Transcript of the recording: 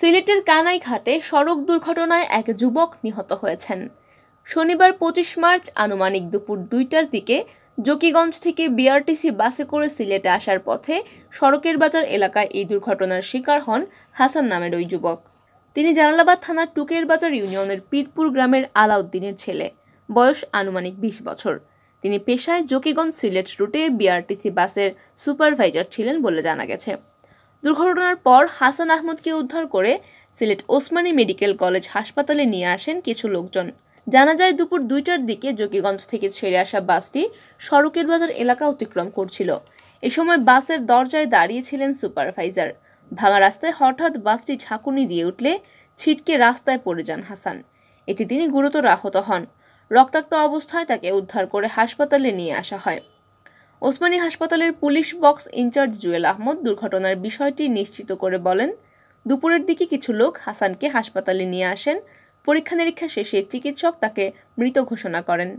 সিলেটের কানাইঘাটে সড়ক দুর্ঘটনায় এক যুবক নিহত হয়েছেন। শনিবার ২৫ মার্চ আনুমানিক দুপুর ২টার দিকে জকিগঞ্জ থেকে বিআরটিসি বাসে করে সিলেটে আসার পথে সড়কের বাজার এলাকায় এই দুর্ঘটনার শিকার হন হাসান নামের ওই যুবক। তিনি জালালাবাদ থানার টুকের বাজার ইউনিয়নের পীরপুর গ্রামের আলাউদ্দিনের ছেলে, বয়স আনুমানিক ২০ বছর। তিনি পেশায় জকিগঞ্জ সিলেট রুটে বিআরটিসি বাসের সুপারভাইজার ছিলেন বলে জানা গেছে। দুর্ঘটনার পর হাসান আহমদকে উদ্ধার করে সিলেট ওসমানী মেডিকেল কলেজ হাসপাতালে নিয়ে আসেন কিছু লোকজন। জানা যায় দুপুর ২টার দিকে জকিগঞ্জ থেকে ছেড়ে আসা বাসটি সড়কের বাজার এলাকা অতিক্রম করছিল। এ সময় বাসের দরজায় দাঁড়িয়েছিলেন সুপারভাইজার। ভাঙা রাস্তায় হঠাৎ বাসটি ঝাঁকুনি দিয়ে উঠলে ছিটকে রাস্তায় পড়ে যান হাসান। এতে তিনি গুরুতর আহত হন। রক্তাক্ত অবস্থায় তাকে উদ্ধার করে হাসপাতালে নিয়ে আসা হয়। ওসমানী হাসপাতালের police box incharge Jewel Ahmed দুর্ঘটনার বিষয়টি নিশ্চিত করে বলেন, দুপুরের দিকে কিছু লোক হাসানকে হাসপাতালে নিয়ে আসেন। পরীক্ষা নিরীক্ষা শেষে চিকিৎসক তাকে মৃত ঘোষণা করেন।